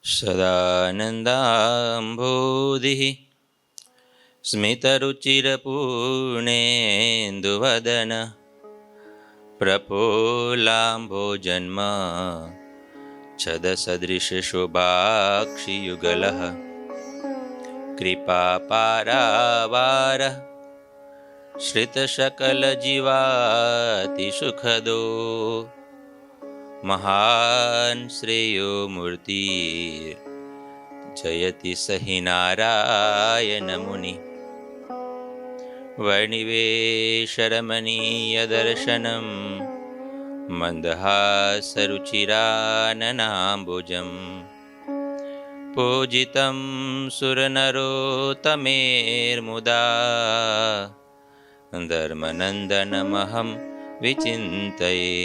सदानन्दाम्भोधिः स्मितरुचिरपूर्णेन्दुवदन प्रफुल्लाम्भोजन्म छदसदृशशोभाक्षियुगलः कृपापारावारः श्रितसकलजीवातिसुखदो महान् श्रेयो मूर्ति जयति सहि नारायणमुनि वर्णिवेशरमणीयदर्शनं मन्दहासरुचिराननाम्बुजं पूजितं सुरनरोत्तमेर्मुदा धर्मनन्दनमहं विचिन्तये।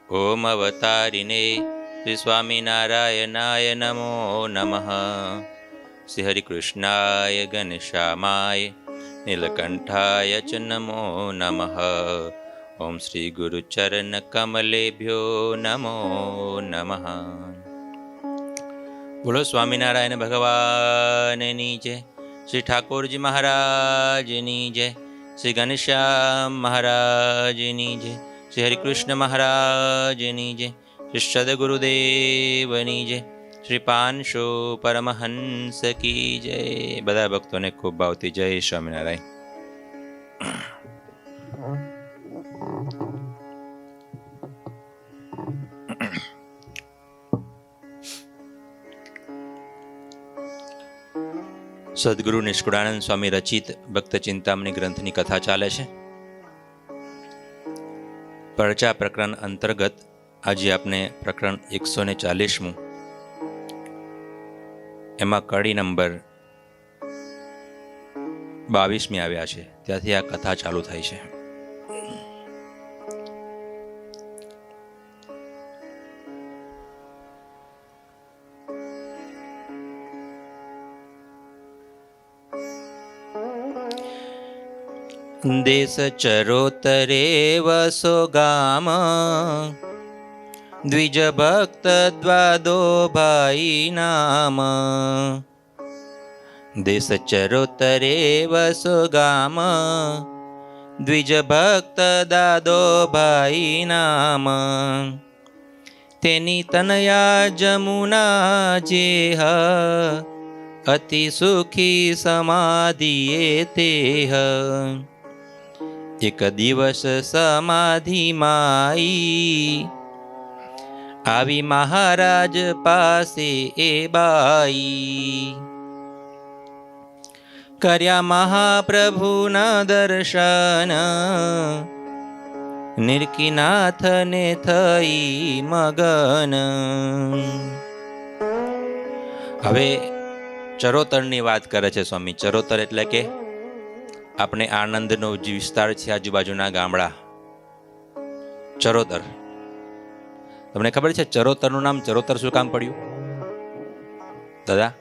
ओम अवतारिणे श्री स्वामीनारायणाय नमो नमः। श्री हरिकृष्णाय गणश्यामाय नीलकंठाय च नमो नमः। ओम श्री गुरुचरणकमलेभ्यो नमो नमः। बोलो स्वामीनारायण भगवाननी जय। श्री ठाकुरजी महाराजनी जय। श्री घनश्याम महाराजनी जय। श्री हरिकृष्ण महाराजनी जय। श्री सदगुरुदेवनी जय। श्री पांशो परमहंस की जय। બધા ભક્તોને ખૂબ ભાવતી જય સ્વામિનારાયણ। સદગુરુ નિષ્કુળાનંદ સ્વામી રચિત ભક્ત ચિંતામણી ગ્રંથની કથા ચાલે છે। પરચા પ્રકરણ અંતર્ગત આજે આપણે પ્રકરણ 140મું એમાં કડી નંબર 22મી આવ્યા છે, ત્યાંથી આ કથા ચાલુ થાય છે। देश चरोतरे वसो गाम द्विज भक्त द्वादो भाई नाम। देश चरोतरे वसो गाम द्विज भक्त दादो भाई नाम। तेनी तनया जमुना जेह अति सुखी समाधिये तेह। एक दिवस समाधि माई आवी महाराज पासे ए बाई। कर्या महाप्रभुना दर्शन निरकीनाथ ने थई मगन। हवे चरोतरनी वात करे छे स्वामी। चरोतर एटले के આપણે આણંદનો જે વિસ્તાર છે આજુબાજુના ગામડા ચરોતર। તમને ખબર છે ચરોતરનું નામ ચરોતર શું કામ પડ્યું દાદા?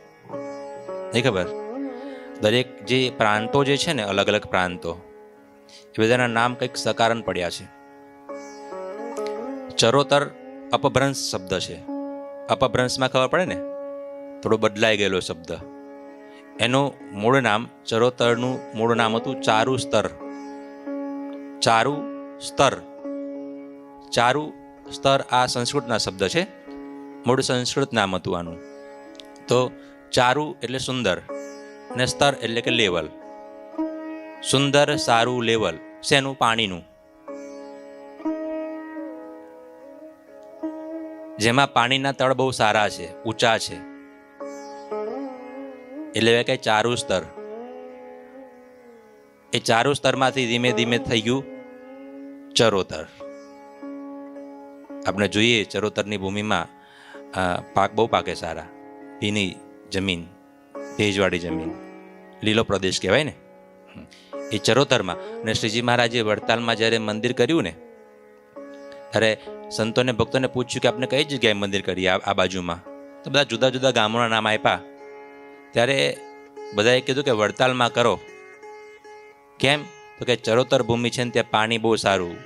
નહીં ખબર? દરેક જે પ્રાંતો જે છે ને, અલગ અલગ પ્રાંતો, એ બધાના નામ કંઈક સકારણ પડ્યા છે। ચરોતર અપભ્રંશ શબ્દ છે। અપભ્રંશમાં ખબર પડે ને, થોડો બદલાઈ ગયેલો શબ્દ। એનું મૂળ નામ, ચરોતરનું મૂળ નામ હતું ચારુ સ્તર। ચારુ સ્તર, ચારુ સ્તર આ સંસ્કૃતના શબ્દ છે, મૂળ સંસ્કૃત નામ હતું આનું। તો ચારુ એટલે સુંદર અને સ્તર એટલે કે લેવલ। સુંદર સારું લેવલ શેનું? પાણીનું। જેમાં પાણીના તળ બહુ સારા છે, ઊંચા છે, એટલે કે ચારુ સ્તર। એ ચારુ સ્તરમાંથી ધીમે ધીમે થઈ ગયું ચરોતર। આપણે જોઈએ ચરોતરની ભૂમિમાં પાક બહુ પાકે સારા, ભીની જમીન, ભેજવાળી જમીન, લીલો પ્રદેશ કહેવાય ને એ ચરોતરમાં। અને શ્રીજી મહારાજે વડતાલમાં જ્યારે મંદિર કર્યું ને, ત્યારે સંતોને ભક્તોને પૂછ્યું કે આપણે કઈ જગ્યાએ મંદિર કરીએ આ બાજુમાં? તો બધા જુદા જુદા ગામોના નામ આપ્યા। ત્યારે બધાએ કીધું કે વડતાલમાં કરો। કેમ? તો કે ચરોતર ભૂમિ છે ને, ત્યાં પાણી બહુ સારું,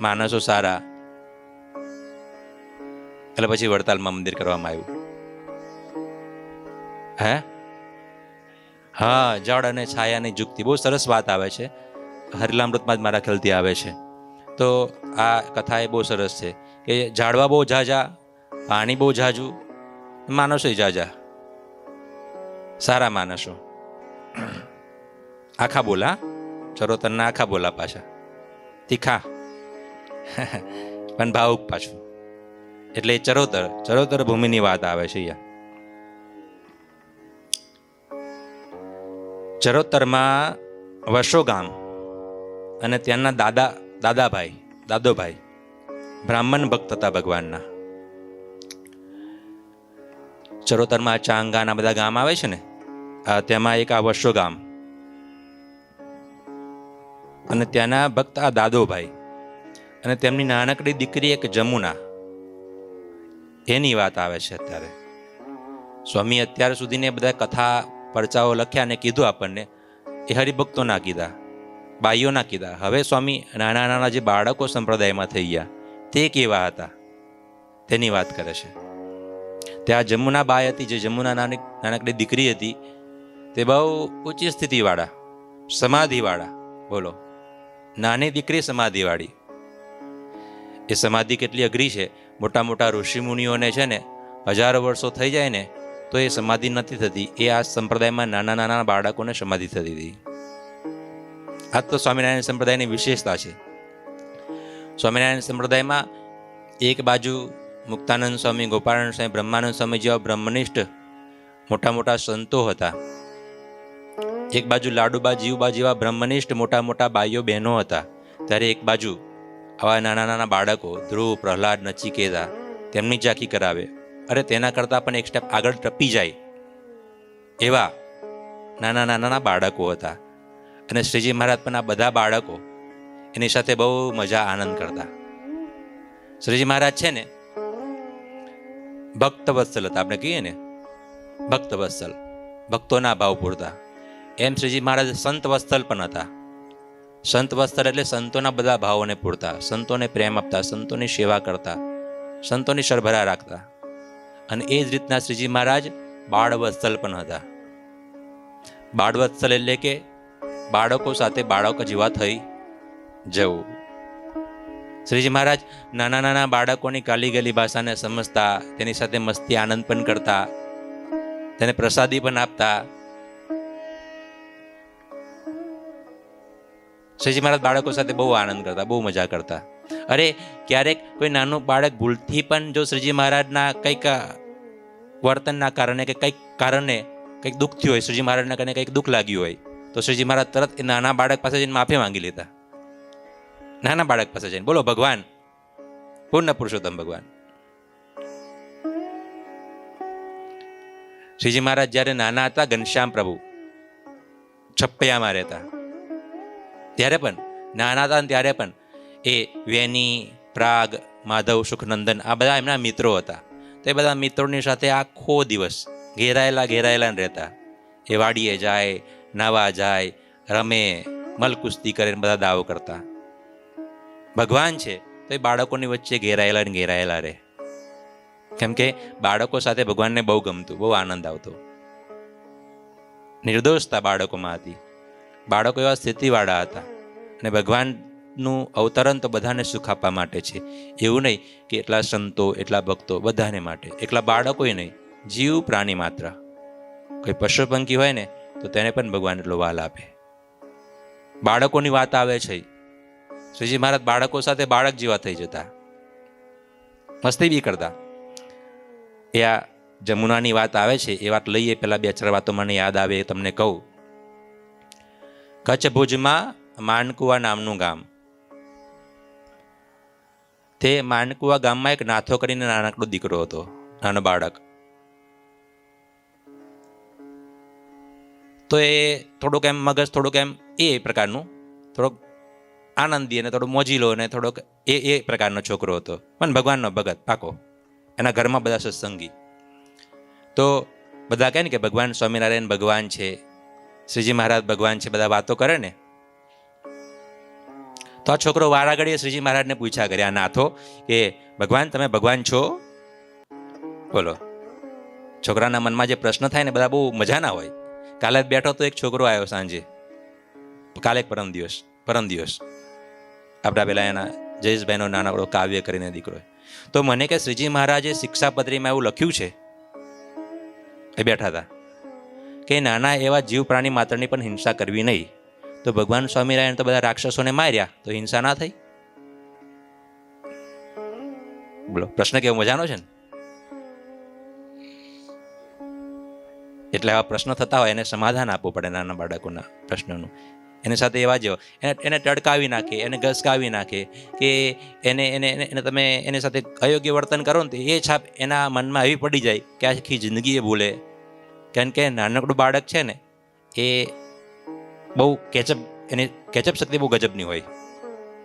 માણસો સારા, એટલે પછી વડતાલમાં મંદિર કરવામાં આવ્યું। હે? હા, જળ અને છાયાની જુગતી. બહુ સરસ વાત આવે છે, હરિલામૃતમાં જ મારા ખ્યાલથી આવે છે. તો આ કથા એ બહુ સરસ છે કે ઝાડવા બહુ ઝાઝા, પાણી બહુ ઝાઝું, માણસો ઝાઝા, સારા માણસો, આખા બોલા, ચરોતરના આખા બોલા, પાછા તીખા પણ ભાવુક પાછું. એટલે ચરોતર ભૂમિની વાત આવે છે અહીંયા. ચરોતરમાં વશો ગામ અને ત્યાંના દાદોભાઈ બ્રાહ્મણ ભક્ત હતા ભગવાનના. ચરોતરમાં ચાંગાના બધા ગામ આવે છે ને, તેમાં એક આ વશો ગામ, અને ત્યાંના ભક્ત આ દાદોભાઈ, અને તેમની નાનકડી દીકરી એક જમુના, એની વાત આવે છે અત્યારે. સ્વામી અત્યાર સુધીને બધા કથા પરચાઓ લખ્યા અને કીધું આપણને, એ હરિભક્તો ના કીધા, બાઈઓ ના કીધા. હવે સ્વામી નાના નાના જે બાળકો સંપ્રદાયમાં થઈ ગયા તે કેવા હતા તેની વાત કરે છે. ત્યાં જમુના બાઈ હતી, જે જમુના નાનકડી દીકરી હતી, તે બહુ ઊંચી સ્થિતિવાળા, સમાધિવાળા. બોલો, નાની દીકરી સમાધિવાળી. એ સમાધિ કેટલી અઘરી છે. મોટા મોટા ઋષિમુનિઓને છે ને 1000 વર્ષો થઈ જાય ને તો એ સમાધિ નથી થતી. એ આ સંપ્રદાયમાં નાના નાના બાળકોને સમાધિ થતી હતી. આ તો સ્વામિનારાયણ સંપ્રદાયની વિશેષતા છે. સ્વામિનારાયણ સંપ્રદાયમાં એક બાજુ મુક્તાનંદ સ્વામી, ગોપાળાનંદ સ્વામી, બ્રહ્માનંદ સ્વામી જેવા બ્રહ્મનિષ્ઠ મોટા મોટા સંતો હતા. એક બાજુ લાડુબા જીવબા જેવા બ્રહ્મનિષ્ઠ મોટા મોટા બાઈઓ બહેનો હતા. ત્યારે એક બાજુ આવા નાના નાના બાળકો, ધ્રુવ, પ્રહલાદ, નચિકેતા, તેમની ઝાંખી કરાવે. અરે તેના કરતાં પણ એક સ્ટેપ આગળ ટપી જાય એવા નાના નાના બાળકો હતા. અને શ્રીજી મહારાજ પણ આ બધા બાળકો એની સાથે બહુ મજા આનંદ કરતા. શ્રીજી મહારાજ છે ને ભક્ત વત્સલ હતા. આપણે કહીએ ને ભક્ત વત્સલ, ભક્તોના ભાવ પૂરતા. એમ શ્રીજી મહારાજ સંત વત્સલ પણ હતા. સંત વત્સલ એટલે સંતોના બધા ભાવોને પૂરતા, સંતોને પ્રેમ આપતા, સંતોની સેવા કરતા, સંતોની સરભરા રાખતા. અને એ જ રીતના શ્રીજી મહારાજ બાળવત્સલ પણ હતા. બાળવત્સલ એટલે કે બાળકો સાથે બાળકો જેવા થઈ જવું. શ્રીજી મહારાજ નાના નાના બાળકોની કાલી ગલી ભાષાને સમજતા, તેની સાથે મસ્તી આનંદ પણ કરતા, તેને પ્રસાદી પણ આપતા. શ્રીજી મહારાજ બાળકો સાથે બહુ આનંદ કરતા, બહુ મજા કરતા. અરે ક્યારેક કોઈ નાનું બાળક ભૂલથી પણ જો શ્રીજી મહારાજના કંઈક વર્તનના કારણે કે કંઈક કારણે કંઈક દુઃખ થયું હોય, શ્રીજી મહારાજના કારણે કંઈક દુઃખ લાગ્યું હોય, તો શ્રીજી મહારાજ તરત એ નાના બાળક પાસે જઈને માફી માંગી લેતા. નાના બાળક પાસે જઈને, બોલો ભગવાન, પૂર્ણ પુરુષોત્તમ ભગવાન. શ્રીજી મહારાજ જ્યારે નાના હતા, ઘનશ્યામ પ્રભુ છપૈયામાં રહેતા, ત્યારે પણ નાના હતા ત્યારે પણ એ વેની, પ્રાગ, માધવ, સુખનંદન આ બધા એમના મિત્રો હતા. તે બધા મિત્રોની સાથે આખો દિવસ ઘેરાયેલા રહેતા. એ વાડીએ જાય, નાવા જાય, રમે, મલકુસ્તી કરીને બધા દાવો કરતા. ભગવાન છે તો એ બાળકોની વચ્ચે ઘેરાયેલા રહે. કેમ કે બાળકો સાથે ભગવાનને બહુ ગમતું, બહુ આનંદ આવતો. નિર્દોષતા બાળકોમાં હતી. બાળકો એવા સ્થિતિવાળા હતા. અને ભગવાનનું અવતરણ તો બધાને સુખ આપવા માટે છે. એવું નહીં કે એટલા સંતો, એટલા ભક્તો બધાને માટે, એટલા બાળકોય નહીં, જીવ પ્રાણી માત્ર. કોઈ પશુ પંખી હોય ને તો તેને પણ ભગવાન એટલો વાલ આપે. બાળકોની વાત આવે છે, શ્રીજી મહારાજ બાળકો સાથે બાળક જેવા થઈ જતા, મસ્તી બી કરતા. એ આ જમુનાની વાત આવે છે, એ વાત લઈએ. પેલા 2-4 વાતો મને યાદ આવે એ તમને કહું. કચ્છ ભુજમાં માનકુવા નામનું ગામ. તે માનકુવા ગામમાં એક નાથો કરીને નાનકડો દીકરો હતો, નાનો બાળક. તો એ થોડુંક એમ મગજ થોડુંક એમ એ પ્રકારનું, થોડોક આનંદી અને થોડો મોજીલો અને થોડોક એ પ્રકારનો છોકરો હતો, પણ ભગવાનનો ભગત પાકો. એના ઘરમાં બધા સત્સંગી. તો બધા કહે ને કે ભગવાન સ્વામિનારાયણ ભગવાન છે, શ્રીજી મહારાજ ભગવાન છે, બધા વાતો કરે ને. તો આ છોકરો વારા ઘડીએ શ્રીજી મહારાજને પૂછ્યા કરે, આ નાથો, કે ભગવાન તમે ભગવાન છો? બોલો. છોકરાના મનમાં જે પ્રશ્ન થાય ને બધા બહુ મજાના હોય. કાલે જ બેઠો તો એક છોકરો આવ્યો સાંજે, કાલે પરમ દિવસ આપણા પેલા એના જયેશભાઈનો નાનકડો કાવ્ય કરીને દીકરો. તો મને કે શ્રીજી મહારાજે શિક્ષાપત્રીમાં એવું લખ્યું છે, એ બેઠા હતા કે નાના એવા જીવ પ્રાણી માત્રની પણ હિંસા કરવી નહીં. તો ભગવાન સ્વામિનારાયણ તો બધા રાક્ષસોને માર્યા, તો હિંસા ના થઈ? બોલો, પ્રશ્ન કેવો મજાનો છે ને. એટલે આવા પ્રશ્નો થતા હોય એને સમાધાન આપવું પડે નાના બાળકોના પ્રશ્નોનું. એની સાથે એવા જેવો એને ટડકાવી નાખે, એને ઘસકાવી નાખે કે એને એને એને તમે એની સાથે અયોગ્ય વર્તન કરો ને તો એ છાપ એના મનમાં એવી પડી જાય કે આખી જિંદગી એ ભૂલે. કારણ કે નાનકડું બાળક છે ને એ બહુ એની કેચઅપ શક્તિ બહુ ગજબની હોય,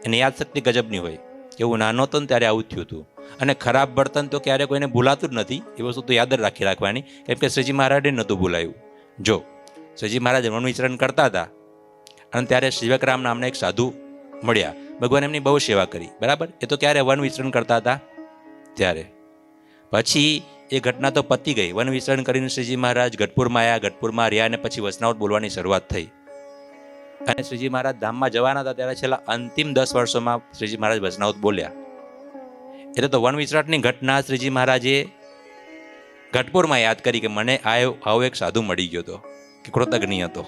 એની યાદ શક્તિ ગજબની હોય. એવું નાનો હતો ને ત્યારે આવું થયું હતું. અને ખરાબ વર્તન તો ક્યારે કોઈને ભૂલાતું જ નથી, એ વસ્તુ તો યાદ જ રાખવાની. કેમ કે શ્રીજી મહારાજે નહોતું ભૂલાયું. જો શ્રીજી મહારાજ વન વિચરણ કરતા હતા અને ત્યારે શિવકરામ નામના એક સાધુ મળ્યા. ભગવાન એમની બહુ સેવા કરી, બરાબર. એ તો ક્યારે વન વિચરણ કરતા હતા ત્યારે. પછી એ ઘટના તો પતી ગઈ. વન વિચરણ કરીને શ્રીજી મહારાજ ગઢપુરમાં આવ્યા, ગઢપુરમાં રહ્યા અને પછી વચનાવટ બોલવાની શરૂઆત થઈ. અને શ્રીજી મહારાજ ધામમાં જવાના હતા ત્યારે છેલ્લા અંતિમ 10 વર્ષોમાં શ્રીજી મહારાજ વચનાવટ બોલ્યા. એટલે તો વન વિચરાટની ઘટના શ્રીજી મહારાજે ગઢપુરમાં યાદ કરી કે મને આવો એક સાધુ મળી ગયો હતો કે કૃતજ્ઞ હતો.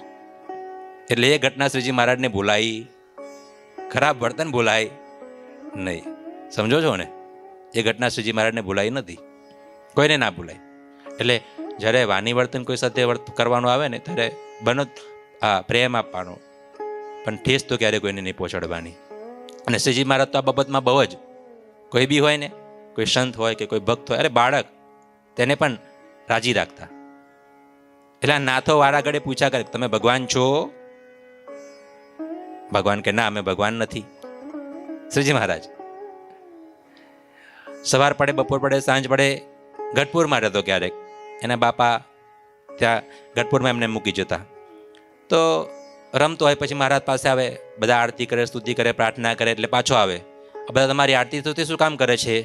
એટલે એ ઘટના શ્રીજી મહારાજને ભૂલાઈ, ખરાબ વર્તન ભૂલાય નહીં. સમજો છો ને, એ ઘટના શ્રીજી મહારાજને ભૂલાઈ નથી, કોઈને ના ભૂલાય. એટલે જ્યારે વાની વર્તન કોઈ સાથે કરવાનું આવે ને ત્યારે બનો પ્રેમ આપવાનો, પણ ઠેસ તો ક્યારે કોઈને નહીં પહોંચાડવાની. અને શ્રીજી મહારાજ તો આ બાબતમાં બહુ જ, કોઈ બી હોય ને, કોઈ સંત હોય કે કોઈ ભક્ત હોય, અરે બાળક, તેને પણ રાજી રાખતા. એટલે આ નાથો વાળા ઘડે પૂછ્યા કરે તમે ભગવાન છો? ભગવાન કે ના, અમે ભગવાન નથી. શ્રીજી મહારાજ સવાર પડે, બપોર પડે, સાંજ પડે ગઢપુરમાં રહેતો. ક્યારેક એના બાપા ત્યાં ગઢપુરમાં એમને મૂકી જતા. તો રમતો હોય, પછી મહારાજ પાસે આવે, બધા આરતી કરે, સ્તુતિ કરે, પ્રાર્થના કરે, એટલે પાછો આવે. બધા તમારી આરતી સ્તુતિ શું કામ કરે છે?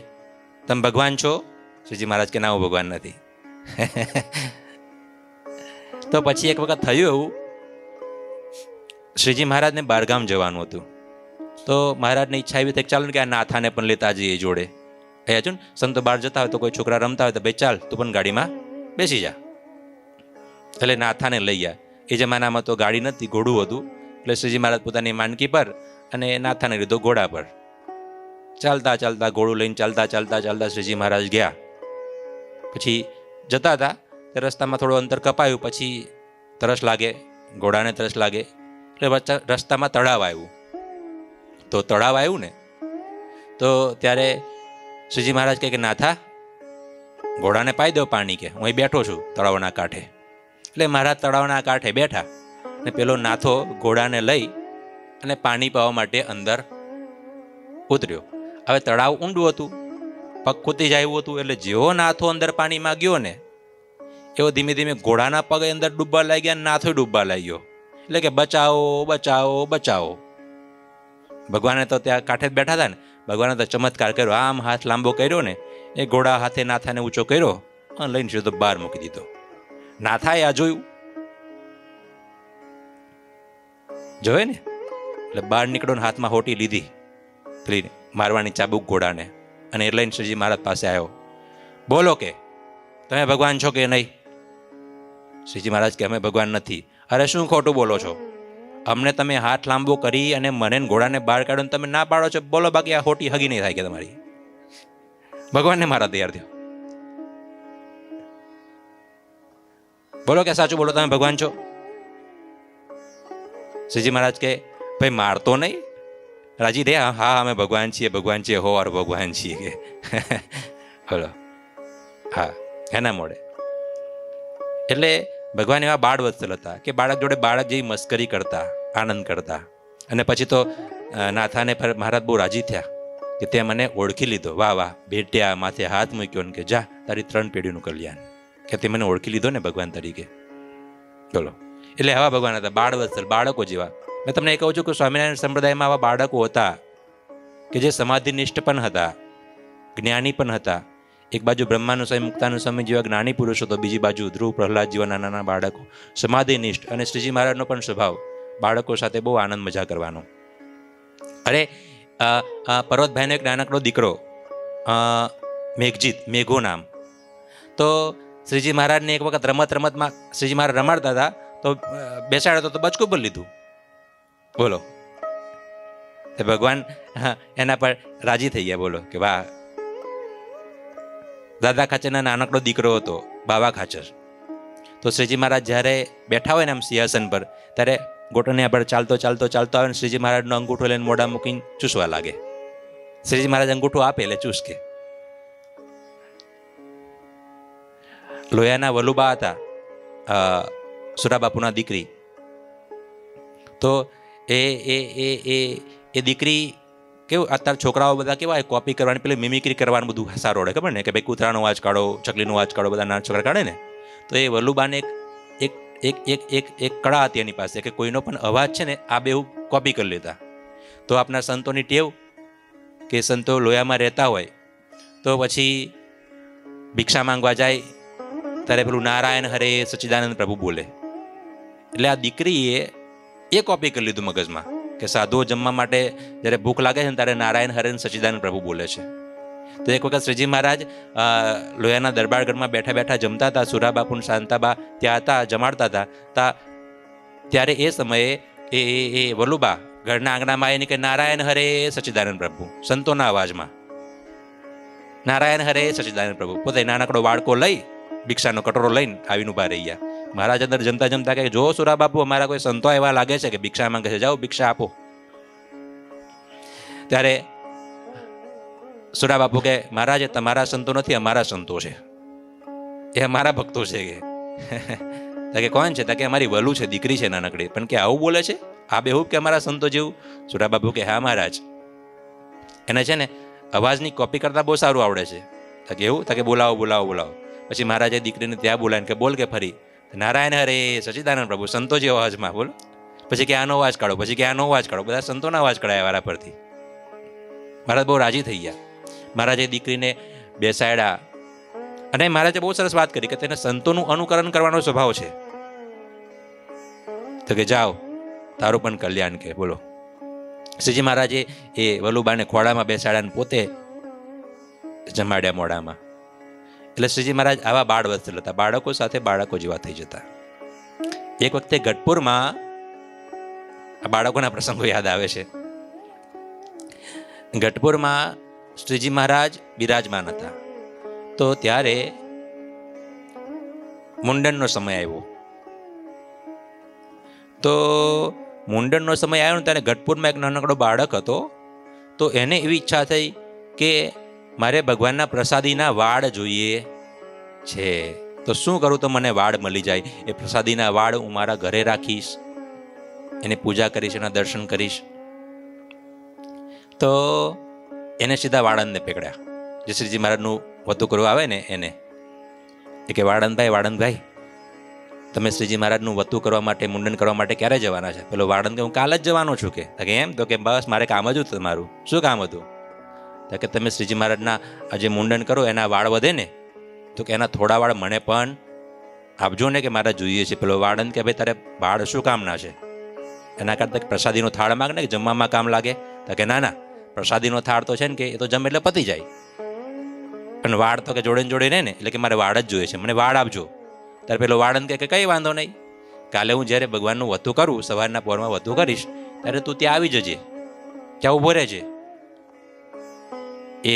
તમે ભગવાન છો? શ્રીજી મહારાજ કે ના, હું ભગવાન નથી. તો પછી એક વખત થયું એવું, શ્રીજી મહારાજને બહારગામ જવાનું હતું. તો મહારાજની ઈચ્છા એવી થઈ ચાલો ને કે આ નાથાને પણ લેતા જઈએ જોડે. એ હજુ સંતો બહાર જતા હોય તો કોઈ છોકરા રમતા હોય તો ભાઈ ચાલ તું પણ ગાડીમાં બેસી જા. એટલે નાથાને લઈ ગયા. એ જમાનામાં તો ગાડી નથી, ઘોડું હતું. એટલે શ્રીજી મહારાજ પોતાની માનકી પર અને નાથાને લીધો ઘોડા પર. ચાલતા ચાલતા ઘોડું લઈને ચાલતા શ્રીજી મહારાજ ગયા. પછી જતા હતા તે રસ્તામાં થોડું અંતર કપાયું. પછી તરસ લાગે, ઘોડાને તરસ લાગે, એટલે રસ્તામાં તળાવ આવ્યું. તો તળાવ આવ્યું ને તો ત્યારે શ્રીજી મહારાજ કહે કે નાથા, ઘોડાને પાઈ દો પાણી, કે હું અહીં બેઠો છું તળાવના કાંઠે. એટલે મહારાજ તળાવના કાંઠે બેઠા ને પેલો નાથો ઘોડાને લઈ અને પાણી પાવા માટે અંદર ઉતર્યો. હવે તળાવ ઊંડું હતું, પગ ખૂતી જાય એવું હતું. એટલે જેવો નાથો અંદર પાણીમાં ગયો ને એવો ધીમે ધીમે ઘોડાના પગ અંદર ડૂબવા લાગ્યા અને નાથો ડૂબવા લાગ્યો. એટલે કે બચાવો બચાવો બચાવો. ભગવાને તો ત્યાં કાંઠે જ બેઠા હતા ને, ભગવાને તો ચમત્કાર કર્યો. આમ હાથ લાંબો કર્યો ને એ ઘોડા હાથે નાથાને ઊંચો કર્યો અને લઈને સીધો બહાર મૂકી દીધો. નાથાએ આ જોયું, જોયે ને એટલે બહાર નીકળ્યો ને હાથમાં હોટી લીધી, પેલી મારવાની ચાબુક ઘોડાને, અને એ લઈને શ્રીજી મહારાજ પાસે આવ્યો. બોલો કે તમે ભગવાન છો કે નહીં? શ્રીજી મહારાજ કે અમે ભગવાન નથી. અરે શું ખોટું બોલો છો? અમને તમે હાથ લાંબો કરી અને મને ઘોડાને બહાર કાઢો ને તમે ના પાડો છો, બોલો, બાકી આ હોટી હગી નહીં થાય કે તમારી. ભગવાનને મારા તૈયાર થયો. બોલો કે સાચું બોલો, તમે ભગવાન છો? શ્રીજી મહારાજ કે ભાઈ મારતો નહીં, રાજી રે. હા અમે ભગવાન છીએ, ભગવાન છીએ, હો ભગવાન છીએ કે બોલો. હા, એના મોડે. એટલે ભગવાન એવા બાળ વત્સલ હતા કે બાળક જોડે બાળક જેવી મસ્કરી કરતા, આનંદ કરતા. અને પછી તો નાથાને મહારાજ બહુ રાજી થયા કે તે મને ઓળખી લીધો. વાહ વાહ બેટ્યા, માથે હાથ મૂક્યો ને કે જા તારી 3 પેઢીનું કલ્યાણ, કે તે મને ઓળખી લીધો ને ભગવાન તરીકે. બોલો. એટલે આવા ભગવાન હતા, બાળ વત્સલ, બાળકો જેવા. મેં તમને એ કહું છું કે સ્વામિનારાયણ સંપ્રદાયમાં આવા બાળકો હતા કે જે સમાધિનિષ્ઠ પણ હતા, જ્ઞાની પણ હતા. એક બાજુ બ્રહ્માનું સ્વામી, મુક્તાનું સ્વામી જેવા જ્ઞાની પુરુષો, તો બીજી બાજુ ધ્રુવ, પ્રહલાદ જેવા નાના નાના બાળકો, સમાધિનિષ્ઠ. અને શ્રીજી મહારાજનો પણ સ્વભાવ બાળકો સાથે બહુ આનંદ મજા કરવાનો. અરે પર્વતભાઈનો એક નાનકડો દીકરો મેઘજીત, મેઘો નામ. તો શ્રીજી મહારાજને એક વખત રમતમાં શ્રીજી મહારાજ રમાડતા હતા, તો બેસાડ્યો તો બચકું પર લીધું. બોલો, તે ભગવાન એના પર રાજી થઈ ગયા. બોલો કે વાહ, દાદા ખાચરના નાનકડો દીકરો હતો, બાવા ખાચર. તો શ્રીજી મહારાજ જ્યારે બેઠા હોય ને આમ સિંહાસન પર, ત્યારે ઘોટને પર ચાલતો આવે ને શ્રીજી મહારાજનો અંગૂઠો લઈને મોઢા મૂકીને ચૂસવા લાગે. શ્રીજી મહારાજ અંગૂઠો આપે એટલે ચૂસકે. લોયાના વલુબા હતા, સુરાબાપુના દીકરી. તો એ દીકરી કેવું, અત્યારે છોકરાઓ બધા કેવા હોય, કોપી કરવાની, પેલી મિમિક્રી કરવાનું બધું સારું આવડે. ખબર ને કે ભાઈ કૂતરાનો અવાજ કાઢો, ચકલીનો અવાજ કાઢો, બધા નાના છોકરા કાઢે ને. તો એ વલ્લુબાને એક કળા હતી એની પાસે, કે કોઈનો પણ અવાજ છે ને આ બેઉ કોપી કરી લેતા. તો આપણા સંતોની ટેવ કે સંતો લોયામાં રહેતા હોય તો પછી ભિક્ષા માંગવા જાય ત્યારે પેલું નારાયણ હરે સચ્ચિદાનંદ પ્રભુ બોલે. એટલે આ દીકરીએ એ કોપી કરી લીધું મગજમાં કે સાધુઓ જમવા માટે જ્યારે ભૂખ લાગે છે ને ત્યારે નારાયણ હરે સચ્ચિદાનંદ પ્રભુ બોલે છે. તો એક વખત શ્રીજી મહારાજ લોયાના દરબારગઢમાં બેઠા બેઠા જમતા હતા. સુરાબાપુ શાંતાબા ત્યાં હતા, જમાડતા હતા. ત્યારે એ સમયે એ વલુબા ઘરના આંગણામાં આવીને કે નારાયણ હરે સચ્ચિદાનંદ પ્રભુ, સંતોના અવાજમાં નારાયણ હરે સચ્ચિદાનંદ પ્રભુ. પોતે નાનકડો વાડકો લઈ, ભિક્ષાનો કટોરો લઈને આવીને ઉભા રહી ગયા. મહારાજ અંદર જમતા જમતા કે જો સુરાબાપુ, અમારા કોઈ સંતો એવા લાગે છે કે ભિક્ષા માંગે છે, જાઓ ભિક્ષા આપો. ત્યારે સુરાબાપુ કે મહારાજ, તમારા સંતો નથી, અમારા સંતો છે, એ અમારા ભક્તો છે. કે કોણ છે? કે અમારી વલુ છે, દીકરી છે નાનકડી. પણ કે આવું બોલે છે, આ બેહૂબ કે અમારા સંતો જેવું? સુરાબાપુ કે હા મહારાજ, એને છે ને અવાજની કોપી કરતા બહુ સારું આવડે છે. કે એવું? કે બોલાવો. પછી મહારાજે દીકરીને ત્યાં બોલાવીને કે બોલ કે ફરી નારાયણ હરે સચ્ચિદાનંદ પ્રભુ, સંતો જેવો અવાજમાં બોલ. પછી કે આનો અવાજ કાઢો, પછી કે આનો અવાજ કાઢો. બધા સંતોના અવાજ કઢાયા વારા પરથી. મહારાજ બહુ રાજી થઈ ગયા. મહારાજે દીકરીને બેસાડ્યા અને મહારાજે બહુ સરસ વાત કરી કે તેને સંતોનું અનુકરણ કરવાનો સ્વભાવ છે. તો કે જાઓ, તારું પણ કલ્યાણ. કે બોલો, શ્રીજી મહારાજે એ વલુબાને ખોળામાં બેસાડ્યા, પોતે જમાડ્યા મોડામાં. એટલે શ્રીજી મહારાજ આવા બાળ વત્સલ હતા, બાળકો સાથે બાળકો જેવા થઈ જતા. એક વખતે ગઢપુરમાં આ બાળકોના પ્રસંગો યાદ આવે છે. ગઢપુરમાં શ્રીજી મહારાજ બિરાજમાન હતા. તો ત્યારે મુંડનનો સમય આવ્યો. તો મુંડનનો સમય આવ્યો ને ત્યારે ગઢપુરમાં એક નાનકડો બાળક હતો. તો એને એવી ઈચ્છા થઈ કે મારે ભગવાનના પ્રસાદીના વાડ જોઈએ છે. તો શું કરું તો મને વાડ મળી જાય? એ પ્રસાદીના વાડ હું મારા ઘરે રાખીશ, એને પૂજા કરીશ, એના દર્શન કરીશ. તો એને સીધા વાળંદને પકડ્યા, જે શ્રીજી મહારાજનું વતું કરવા આવે ને એને. એ કે વાળંદભાઈ, તમે શ્રીજી મહારાજનું વતું કરવા માટે, મુંડન કરવા માટે ક્યારે જવાના છે? પેલો વાળંદ કે હું કાલ જ જવાનો છું. કે એમ? તો કે બસ મારે કામ જ હતું તમારું. શું કામ હતું? તો કે તમે શ્રીજી મહારાજના જે મુંડન કરો એના વાળ વધે ને, તો કે એના થોડા વાળ મને પણ આપજો ને, કે મારે જોઈએ છે. પેલો વાળંદ કે ભાઈ તારે વાળ શું કામના છે? એના કરતાં પ્રસાદીનો થાળ માંગ ને, કે જમવામાં કામ લાગે. તો કે ના, પ્રસાદીનો થાળ તો છે ને કે એ તો જમે એટલે પતી જાય, પણ વાળ તો કે જોડે જોડે રહે ને, એટલે કે મારે વાળ જ જોઈએ છે, મને વાળ આપજો. ત્યારે પેલો વાળંદ કે કઈ વાંધો નહીં, કાલે હું જ્યારે ભગવાનનું વતું કરું, સવારના પોરમાં વતું કરીશ, ત્યારે તું ત્યાં આવી જજે, ત્યાં ઊભો રહેજે. એ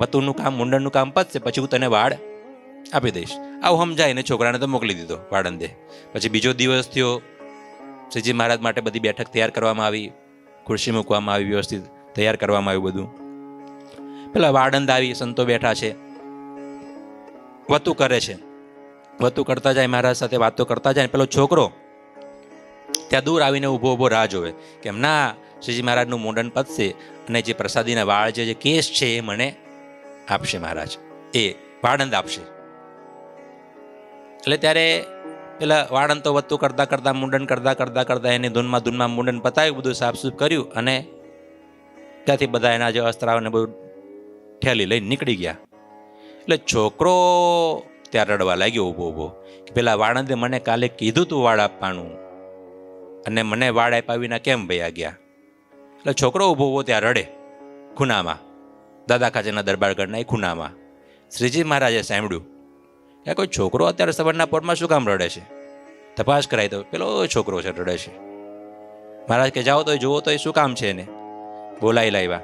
વતુનું કામ, મુંડનનું કામ પતશે પછી હું તને વાળ આપી દઈશ. આવું સમજાઈને છોકરાને તો મોકલી દીધો વાળંદે. પછી બીજો દિવસ થયો. શ્રીજી મહારાજ માટે બધી બેઠક તૈયાર કરવામાં આવી, ખુરશી મૂકવામાં આવી, વ્યવસ્થિત તૈયાર કરવામાં આવ્યું બધું. પેલા વાળંદ આવી, સંતો બેઠા છે, વતું કરે છે. વતું કરતા જાય, મહારાજ સાથે વાતો કરતા જાય. પેલો છોકરો ત્યાં દૂર આવીને ઊભો રાહ જોવે કે એમ ના, શ્રીજી મહારાજનું મુંડન પતશે અને જે પ્રસાદીના વાળ જે કેસ છે એ મને આપશે મહારાજ, એ વાળંદ આપશે. એટલે ત્યારે પેલા વાળંદ તો વતું કરતા મુંડન કરતા એની ધૂનમાં મુંડન પતાવ્યું, બધું સાફસૂફ કર્યું અને ત્યાંથી બધા એના જે અસ્ત્રાઓને બધું ઠેલી લઈને નીકળી ગયા. એટલે છોકરો ત્યાં રડવા લાગ્યો ઊભો ઊભો કે પેલા વાળંદે મને કાલે કીધું તું વાળ આપવાનું અને મને વાળ આપ્યા વિના કેમ ભૈયા ગયા. એટલે છોકરો ઊભો ઊભો ત્યાં રડે ખૂણામાં, દાદા ખાચરના દરબારગઢના એ ખૂણામાં. શ્રીજી મહારાજે સાંભળ્યું કે કોઈ છોકરો અત્યારે સવારના પોરમાં શું કામ રડે છે. તપાસ કરાય તો પેલો છોકરો છે રડે છે. મહારાજ કે જાઓ તો જુઓ તો એ શું કામ છે એને. બોલાવી લાવ્યા.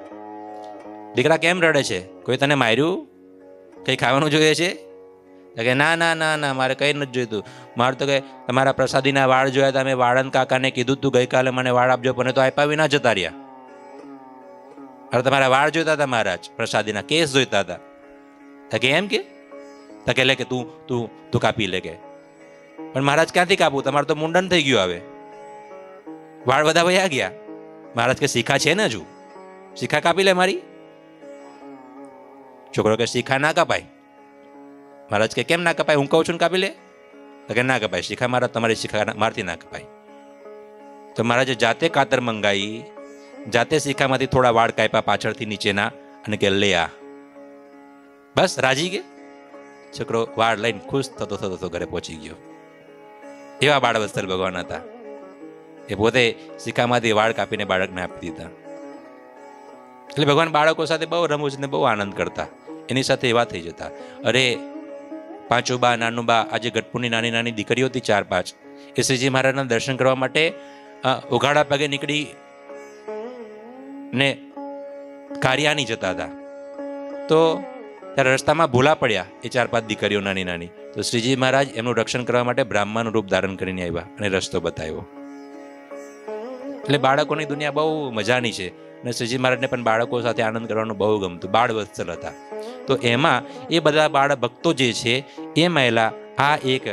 દીકરા કેમ રડે છે, કોઈ તને માર્યું, કંઈ ખાવાનું જોઈએ છે? કે ના ના ના ના મારે કંઈ નથી જોઈતું, મારે તો કે તમારા પ્રસાદીના વાળ જોયા હતા, મેં વાળંદ કાકાને કીધું તું ગઈકાલે મને વાળ આપજો, પણ તો આપ્યા વિના જતા રહ્યા. અરે તમારા વાળ જોઈતા હતા મહારાજ, પ્રસાદીના કેસ જોઈતા હતા. કે એમ કે લે કે તું તું તું કાપી લે કે. પણ મહારાજ ક્યાંથી કાપવું, તમારે તો મુંડન થઈ ગયું, હવે વાળ બધા વયા ગયા. મહારાજ કે શિખા છે ને હજુ, શિખા કાપી લે મારી. છોકરો કે શિખા ના કપાય. મહારાજ કે કેમ ના કપાય, હું કહું છું ને કાપી લે. કે ના કપાય શિખા, મહારાજ તમારી શિખા મારથી ના કપાય. તો મહારાજે જાતે કાતર મંગાવી, જાતે શિખામાંથી થોડા વાળ કાપ્યા પાછળથી નીચેના, અને કે લે આ. બસ રાજી કે છોકરો વાળ લઈને ખુશ થતો થતો ઘરે પહોંચી ગયો. એવા બાળવત્સલ ભગવાન હતા. એ પોતે શિખામાંથી વાળ કાપીને બાળકને આપી દીધા. એટલે ભગવાન બાળકો સાથે બહુ રમૂજ ને બહુ આનંદ કરતા. એની સાથે એવા થઈ જતા. અરે પાંચુબા, નાનુબા, આજે ગઢપુરની નાની નાની દીકરીઓ હતી 4-5, એ શ્રીજી મહારાજના દર્શન કરવા માટે ઉઘાડા પગે નીકળી ને કારિયાની જતા હતા. તો ત્યારે રસ્તામાં ભૂલા પડ્યા એ 4-5 દીકરીઓ નાની નાની. તો શ્રીજી મહારાજ એમનું રક્ષણ કરવા માટે બ્રાહ્મણનું રૂપ ધારણ કરીને આવ્યા અને રસ્તો બતાવ્યો. એટલે બાળકોની દુનિયા બહુ મજાની છે. અને શ્રીજી મહારાજને પણ બાળકો સાથે આનંદ કરવાનું બહુ ગમતું. બાળ વત્સલ હતા. તો એમાં એ બધા બાળ ભક્તો જે છે એ મહિલા, આ એક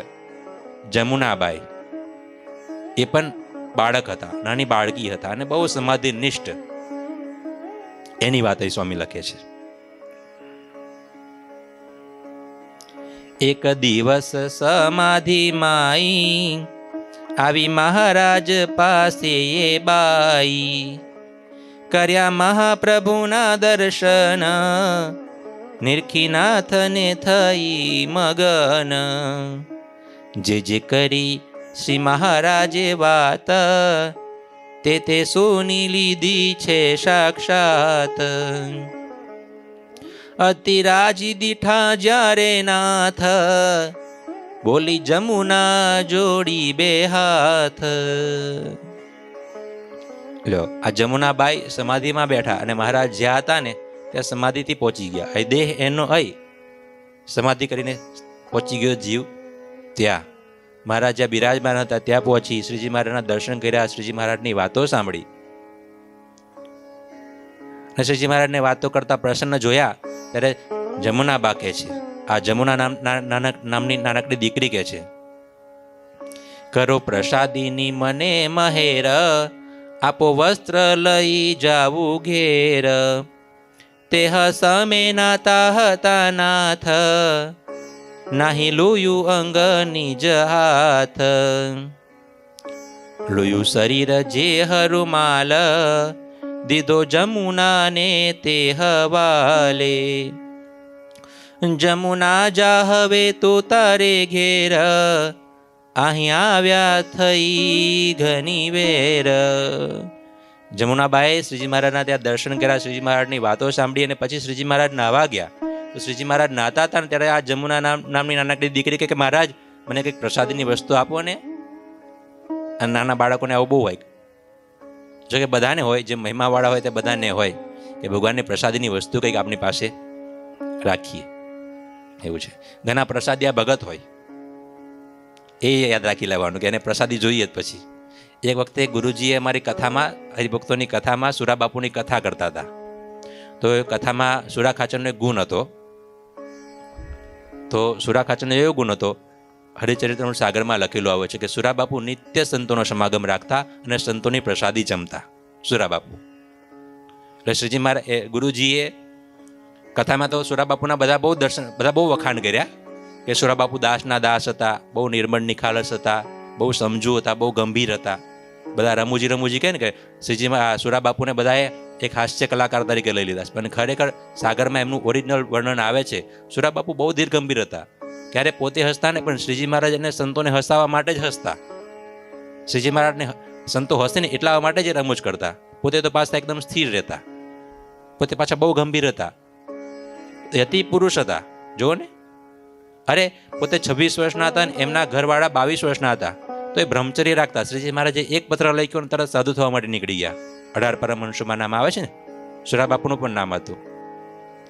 જમુનાબાઈ, એ પણ બાળક હતા, નાની બાળકી હતા અને બહુ સમાધિ નિષ્ઠ. એની વાત અહીં સ્વામી લખે છે. એક દિવસ સમાધિ માઈ આવી મહારાજ પાસે એ બાઈ, કર્યા મહાપ્રભુના દર્શન, નિરખીનાથને થઈ મગન. જે જે કરી શ્રી મહારાજે વાત, તે સુની લીધી છે સાક્ષાત. અતિ રાજી દીઠા જ્યારે નાથ, બોલી જમુના જોડી બે હાથ. લો, આ જમુનાબાઈ સમાધિમાં બેઠા અને મહારાજ જ્યાં હતા ને ત્યાં સમાધિથી પહોંચી ગયા. અહીં દેહ એનો અહીં સમાધિ કરીને પહોંચી ગયો જીવ ત્યાં. મહારાજ જ્યાં બિરાજમાન હતા ત્યાં પહોંચી શ્રીજી મહારાજના દર્શન કર્યા, શ્રીજી મહારાજની વાતો સાંભળી અને શ્રીજી મહારાજને વાતો કરતા પ્રસન્ન જોયા. ત્યારે જમુના બા કહે છે, આ જમુના નામની નાનકડી દીકરી કહે છે, કરો પ્રસાદીની મને મહેર, આપો વસ્ત્ર લઈ જાવું ઘેર. તેહ સમે નાતા હતા નાથ, નાહી લોયું અંગ નિજ હાથ. લોયું શરીર જે હરુમાલ, દીધો જમુનાને તે હવાલે. જમુના જા હવે તો તારે ઘેર, અહીં આવ્યા થઈ ઘણી વેર. જમુનાબાઈએ શ્રીજી મહારાજના ત્યાં દર્શન કર્યા, શ્રીજી મહારાજની વાતો સાંભળી અને પછી શ્રીજી મહારાજ નાહવા ગયા. તો શ્રીજી મહારાજ નાહતા હતા ને ત્યારે આ જમુના નામની નાનકડી દીકરી કે મહારાજ મને કંઈક પ્રસાદીની વસ્તુ આપો ને. અને નાના બાળકોને આવું બહુ હોય, જો કે બધાને હોય, જે મહિમાવાળા હોય તે બધાને હોય કે ભગવાનની પ્રસાદીની વસ્તુ કંઈક આપણી પાસે રાખીએ, એવું છે. ઘણા પ્રસાદિયા ભગત હોય, એ યાદ રાખી લેવાનું કે એને પ્રસાદી જોઈએ જ. પછી એક વખતે ગુરુજીએ અમારી કથામાં, હરિભક્તોની કથામાં સુરા બાપુની કથા કરતા હતા. તો એ કથામાં સુરા ખાચરનો એક ગુણ હતો. તો સુરા ખાચરનો એવો ગુણ હતો, હરિચરિત્ર સાગરમાં લખેલું આવે છે કે સુરા બાપુ નિત્ય સંતોનો સમાગમ રાખતા અને સંતોની પ્રસાદી જમતા. સુરા બાપુ એટલે શ્રીજી મહારાજ ગુરુજીએ કથામાં તો સુરા બાપુના બધા બહુ વખાણ કર્યા કે સુરા બાપુ દાસના દાસ હતા, બહુ નિર્મળ નિખાલસ હતા, બહુ સમજુ હતા, બહુ ગંભીર હતા. બધા રમૂજી કહે ને કે શ્રીજી સુરા બાપુને બધાએ એક હાસ્ય કલાકાર તરીકે લઈ લીધા છે, પણ ખરેખર સાગરમાં એમનું ઓરિજિનલ વર્ણન આવે છે. સુરા બાપુ બહુ ધીર ગંભીર હતા. ક્યારે પોતે હસતા ને, પણ શ્રીજી મહારાજ અને સંતોને હસાવવા માટે જ હસતા. શ્રીજી મહારાજને સંતો હસે ને એટલા માટે જ રમૂજ કરતા. પોતે તો પાછા એકદમ સ્થિર રહેતા, પોતે પાછા બહુ ગંભીર હતા, યતિ પુરુષ હતા. જુઓ ને, અરે પોતે 26 વર્ષના હતા ને એમના ઘરવાળા 22 વર્ષના હતા, તો એ બ્રહ્મચર્ય રાખતા. શ્રીજી મહારાજે એક પત્ર લખ્યો ને તરત સાધુ થવા માટે નીકળી ગયા. 18 પરમહંસોમાં નામ આવે છે ને, સુરા બાપુનું પણ નામ હતું.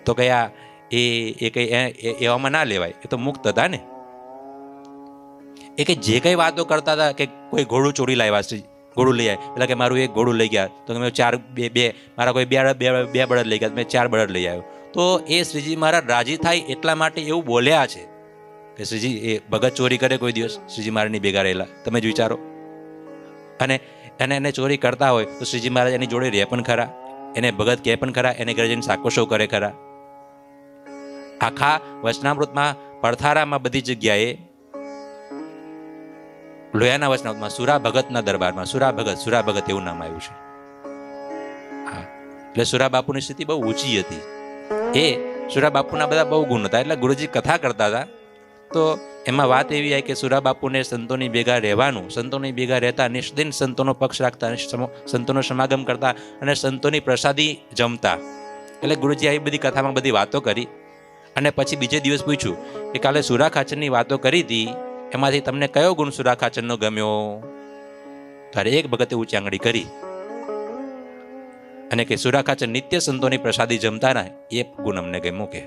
તો કયા એ કઈ એવામાં ના લેવાય, એ તો મુક્ત હતા ને. એ કે જે કઈ વાતો કરતા હતા કે કોઈ ઘોડું ચોરી લાવ્યા છે, ઘોડું લઈ આવ્યા, એટલે કે મારું એક ઘોડું લઈ ગયા તો મેં મારા કોઈ બે બળદ લઈ ગયા, મેં 4 બળદ લઈ આવ્યો. તો એ શ્રીજી મહારાજ રાજી થાય એટલા માટે એવું બોલ્યા છે કે શ્રીજી એ ભગત ચોરી કરે કોઈ દિવસ શ્રીજી મહારાજની ભેગા રહેલા? તમે જ વિચારો. અને એને ચોરી કરતા હોય તો શ્રીજી મહારાજ એની જોડે રહે પણ ખરા, એને ભગત કહે પણ ખરા, એને ઘરે જઈને સાકોશો કરે ખરા? આખા વચનામૃતમાં પડથારામાં બધી જગ્યાએ, લોયાના વચનામૃતમાં સુરા ભગતના દરબારમાં સુરા ભગત એવું નામ આવ્યું છે. હા, એટલે સુરા બાપુની સ્થિતિ બહુ ઊંચી હતી. એ સુરા બાપુના બધા બહુ ગુણ હતા. એટલે ગુરુજી કથા કરતા હતા તો એમાં વાત એવી આવી કે સુરા બાપુને સંતોની ભેગા રહેવાનું, સંતોની ભેગા રહેતા, નિષ્દિન સંતોનો પક્ષ રાખતા, સંતોનો સમાગમ કરતા અને સંતોની પ્રસાદી જમતા. એટલે ગુરુજી આવી બધી કથામાં બધી વાતો કરી. અને પછી બીજે દિવસ પૂછ્યું કે કાલે સુરા ખાચરની વાતો કરી હતી, એમાંથી તમને કયો ગુણ સુરા ખાચરનો ગમ્યો? ત્યારે એક ભગતે ઊંચી આંગળી કરી અને કે સુરા ખાચર નિત્ય સંતોની પ્રસાદી જમતા ને એ ગુણ અમને ગમ્યો. કે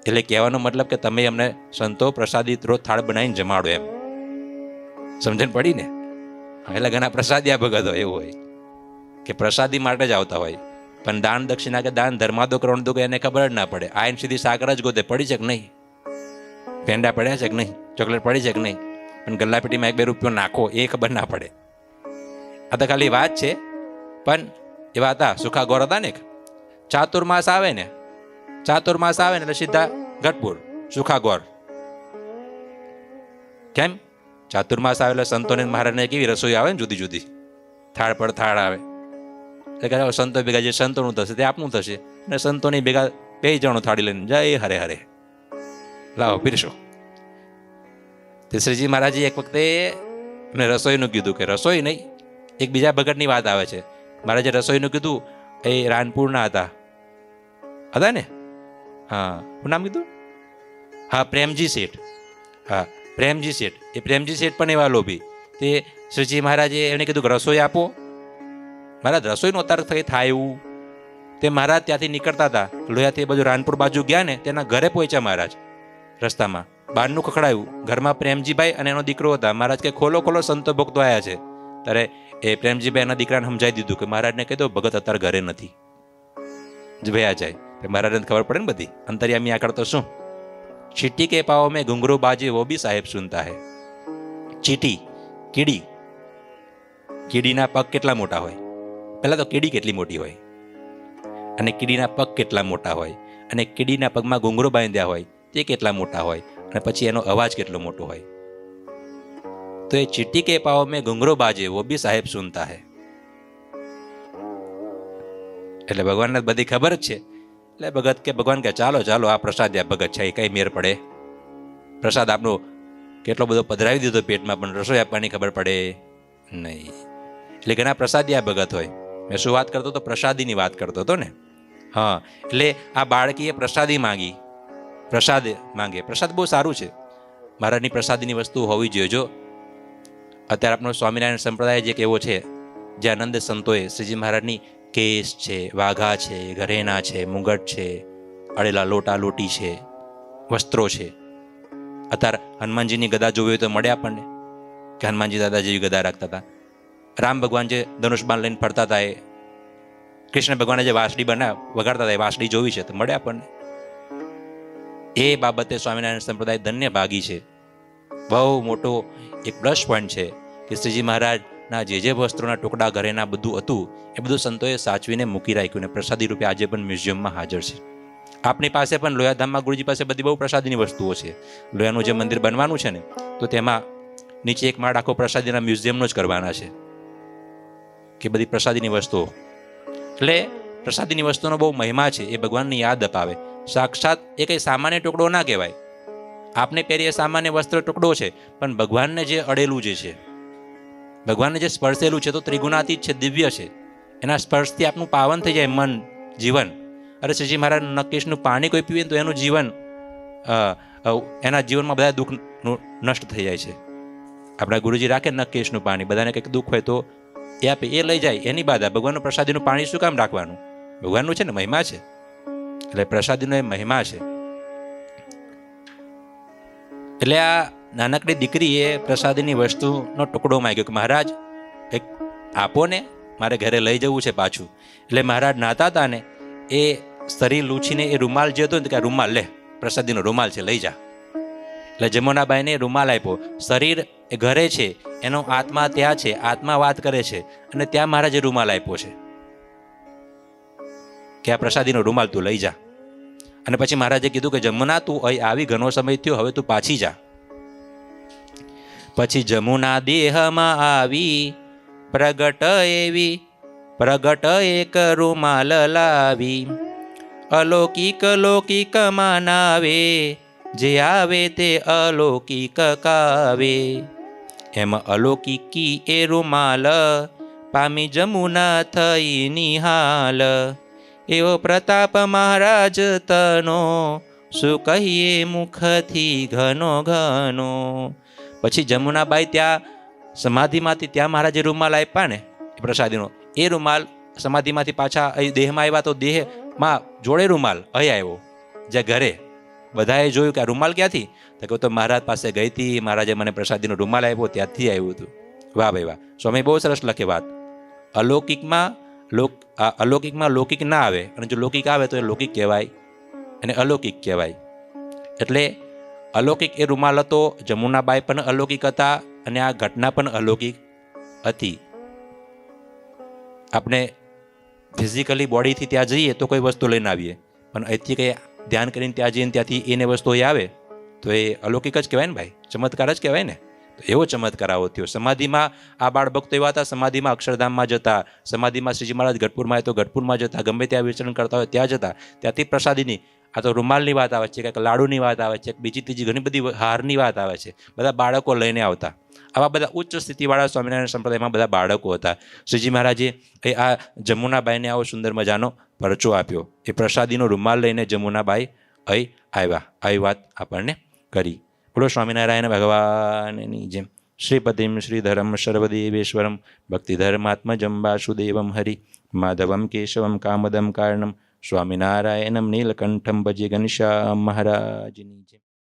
એટલે કહેવાનો મતલબ કે તમે અમને સંતો પ્રસાદી રોજ થાળ બનાવીને જમાડો, એમ સમજણ પડી ને? એટલે ઘણા પ્રસાદી આ ભગત હોય એવું હોય કે પ્રસાદી માટે જ આવતા હોય, પણ દાન દક્ષિણા કે દાન ધર્માદો કરવાનું તો એને ખબર જ ના પડે. આઈન સીધી સાકર જ ગોતે, પડી છે કે નહીં, પેંડા પડ્યા છે કે નહીં, ચોકલેટ પડી છે કે નહીં, પણ ગલ્લાપેટીમાં 1-2 રૂપિયો નાખો એ ખબર ના પડે. આ તો ખાલી વાત છે. પણ એવા હતા સુખા ગોર હતા ને, ચાતુર્માસ આવે ને એટલે સીધા ગઢપુર સુખા ગોર. કેમ? ચાતુર્માસ આવે એટલે સંતોને મહારાજને કેવી રસોઈ આવે ને, જુદી જુદી થાળ પર થાળ આવે. એટલે સંતો ભેગા જે સંતોનું થશે તે આપનું થશે, અને સંતોની ભેગા 2 જણો થાળી લઈને જય હરે હરે લાવો પીરશો. તે શ્રીજી મહારાજે એક વખતે એમને રસોઈનું કીધું કે રસોઈ નહીં, એક બીજા ભગતની વાત આવે છે. મહારાજે રસોઈનું કીધું, એ રાનપુરના હતા ને, હા શું નામ કીધું? હા, પ્રેમજી શેઠ. હા, પ્રેમજી શેઠ. એ પ્રેમજી શેઠ પણ એવા લોભી. તે શ્રીજી મહારાજે એમને કીધું કે રસોઈ આપો. મહારાજ રસોઈનો અતાર થાય એવું. તે મહારાજ ત્યાંથી નીકળતા હતા, લોયાથી બધું રાનપુર બાજુ ગયા ને, તેના ઘરે પહોંચ્યા મહારાજ. રસ્તામાં બહારનું ખખડાયું, ઘરમાં પ્રેમજીભાઈ અને એનો દીકરો હતા. મહારાજ કે ખોલો ખોલો, સંતો ભક્તો આવ્યા છે. ત્યારે એ પ્રેમજીભાઈ એના દીકરાને સમજાવી દીધું કે મહારાજને કહી દો ભગત અત્યારે ઘરે નથી, ભયા જાય. મહારાજને ખબર પડે ને બધી અંતર્યામી આગળ તો શું. ચીટી કે પાઓ મેં ઘુંઘरू બાજે વો બી સાહેબ સુનતા હૈ. ચીટી, કીડી, કીડીના પગ કેટલા મોટા હોય? પહેલા તો કીડી કેટલી મોટી હોય, અને કીડીના પગ કેટલા મોટા હોય, અને કીડીના પગમાં ઘુંઘરો બાંધ્યા હોય તે કેટલા મોટા હોય, અને પછી એનો અવાજ કેટલો મોટો હોય. તો એ ચીટી કે પાઓ મેં ઘુંઘરો બાજે વો બી સાહેબ સુનતા હૈ. એટલે ભગવાનને બધી ખબર જ છે. એટલે ભગત કે ભગવાન કે ચાલો ચાલો આ પ્રસાદ આ ભગત છે, એ કઈ મેર પડે? પ્રસાદ આપનો કેટલો બધો પધરાવી દીધો પેટમાં, પણ રસોઈ આપવાની ખબર પડે નહીં. એટલે ઘણા પ્રસાદી આ ભગત હોય. મેં શું વાત કરતો હતો? પ્રસાદીની વાત કરતો હતો ને. હા, એટલે આ બાળકીએ પ્રસાદી માંગી, પ્રસાદ માંગે. પ્રસાદ બહુ સારું છે, મહારાજની પ્રસાદીની વસ્તુ હોવી જોઈએ. જો અત્યારે આપણો સ્વામિનારાયણ સંપ્રદાય જે એવો છે, જે આનંદ સંતોએ શ્રીજી મહારાજની કેસ છે, વાઘા છે, ઘરેણા છે, મુગટ છે, અડેલા લોટા લોટી છે, વસ્ત્રો છે. અત્યારે હનુમાનજીની ગદા જોવી હોય તો મળે આપણને, કે હનુમાનજી દાદા જેવી ગદા રાખતા હતા. રામ ભગવાન જે ધનુષ બાણ લઈને ફરતા હતા, એ કૃષ્ણ ભગવાને જે વાંસળી વગાડતા હતા, એ વાંસળી જોવી છે તો મળે આપણને. એ બાબતે સ્વામિનારાયણ સંપ્રદાય ધન્ય ભાગી છે. બહુ મોટો એક પ્લસ પોઈન્ટ છે કે શ્રીજી મહારાજના જે વસ્ત્રોના ટુકડા ઘરેના બધું હતું એ બધું સંતોએ સાચવીને મૂકી રાખ્યું, ને પ્રસાદી રૂપે આજે પણ મ્યુઝિયમમાં હાજર છે. આપણી પાસે પણ લોયાધામમાં ગુરુજી પાસે બધી બહુ પ્રસાદીની વસ્તુઓ છે. લોયાનું જે મંદિર બનવાનું છે ને, તો તેમાં નીચે એક માળ આખો પ્રસાદીના મ્યુઝિયમનો જ કરવાના છે, કે બધી પ્રસાદીની વસ્તુઓ. એટલે પ્રસાદીની વસ્તુનો બહુ મહિમા છે. એ ભગવાનની યાદ અપાવે. સાક્ષાત એ કંઈ સામાન્ય ટુકડો ના કહેવાય. આપને પહેરીએ સામાન્ય વસ્ત્ર ટુકડો છે, પણ ભગવાનને જે અડેલું જે છે, ભગવાનને જે સ્પર્શેલું છે, તો ત્રિગુણાતીત છે, દિવ્ય છે. એના સ્પર્શથી આપનું પાવન થઈ જાય મન, જીવન. અરે શ્રીજી મહારાજ નકેશનું પાણી કોઈ પીવે તો એનું જીવન, એના જીવનમાં બધા દુઃખ નષ્ટ થઈ જાય છે. આપણા ગુરુજી રાખે નકેશનું પાણી, બધાને કંઈક દુઃખ હોય તો એ આપે, એ લઈ જાય, એની બાધા. ભગવાનનું પ્રસાદીનું પાણી શું કામ રાખવાનું? ભગવાનનું છે ને, મહિમા છે. એટલે પ્રસાદીનો એ મહિમા છે. એટલે આ નાનકડી દીકરીએ પ્રસાદીની વસ્તુનો ટુકડો માંગ્યો કે મહારાજ એક આપો ને, મારે ઘરે લઈ જવું છે પાછું. એટલે મહારાજ નાતા હતા ને, એ શરીર લૂછીને એ રૂમાલ જે હતો ને, કે રૂમાલ લે, પ્રસાદીનો રૂમાલ છે, લઈ જા. એટલે જમુનાબાઈને રૂમાલ આપ્યો. શરીર એ ઘરે છે, એનો આત્મા ત્યાં છે, આત્મા વાત કરે છે, અને ત્યાં મહારાજે રૂમાલ આપ્યો છે કે આ પ્રસાદીનો રૂમાલ તું લઈ જા. અને પછી મહારાજે કીધું કે જમુના, તું અહીં આવી ઘણો સમય થયો, હવે તું પાછી જા. પછી જમુના દેહમાં આવી પ્રગટ એક રૂમાલ લાવી. અલૌકિક લૌકિક માનાવે, જે આવે તે અલૌકિક કાવે. એમ અલૌકિકી એ રૂમાલ પામી જમુના થઈ નિહાલ. એવો પ્રતાપ મહારાજ તનો, શું કહીએ મુખથી ઘનો ઘનો. પછી જમુનાબાઈ ત્યાં સમાધિમાંથી ત્યાં મહારાજે રૂમાલ આપ્યા ને એ પ્રસાદીનો, એ રૂમાલ સમાધિમાંથી પાછા અહીં દેહમાં આવ્યા, તો દેહમાં જોડે રૂમાલ અહીં આવ્યો. જે ઘરે બધાએ જોયું કે આ રૂમાલ ક્યાંથી, તો કહ્યું તો મહારાજ પાસે ગઈ હતી, મહારાજે મને પ્રસાદીનો રૂમાલ આપ્યો, ત્યાંથી આવ્યું હતું. વાહ ભાઈ વાહ. સ્વામી બહુ સરસ લખે વાત. અલૌકિકમાં લૌકિક ના આવે, અને જો લૌકિક આવે તો એ લૌકિક કહેવાય અને અલૌકિક કહેવાય. એટલે અલૌકિક એ રૂમાલ હતો. જમુનાબાઈ પણ અલૌકિક હતા, અને આ ઘટના પણ અલૌકિક હતી. આપણે ફિઝિકલી બોડીથી ત્યાં જઈએ તો કોઈ વસ્તુ લઈને આવીએ, પણ અહીંથી કંઈ ધ્યાન કરીને ત્યાં જઈને ત્યાંથી એને વસ્તુ અહીં આવે તો એ અલૌકિક જ કહેવાય ને ભાઈ, ચમત્કાર જ કહેવાય ને. તો એવો ચમત્કાર આવો થયો. સમાધિમાં આ બાળ ભક્તો એવા હતા, સમાધિમાં અક્ષરધામમાં જતા, સમાધિમાં શ્રીજી મહારાજ ગઢપુરમાં આવે તો ગઢપુરમાં જતા, ગમે ત્યાં વિચરણ કરતા હોય ત્યાં જતા. ત્યાંથી પ્રસાદીની, આ તો રૂમાલની વાત આવે છે, કંઈક લાડુની વાત આવે છે, બીજી ત્રીજી ઘણી બધી હારની વાત આવે છે. બધા બાળકો લઈને આવતા. આવા બધા ઉચ્ચ સ્થિતિવાળા સ્વામિનારાયણ સંપ્રદાયમાં બધા બાળકો હતા. શ્રીજી મહારાજે એ આ જમુનાબાઈને આવો સુંદર મજાનો પરચો આપ્યો. એ પ્રસાદીનો રૂમાલ લઈને જમુનાબાઈ અહીં આવ્યા. આવી વાત આપણને કરી. બોલો સ્વામિનારાયણ ભગવાનની જેમ. શ્રીપતિમ શ્રીધરમ સર્વદેવેશ્વરમ ભક્તિધર્માત્મજમ વાસુદેવમ હરિ માધવમ કેશવમ કામદમ કારણમ સ્વામિનારાયણમ નીલકંઠમ ભજે ઘનશ્યામ મહારાજની જેમ.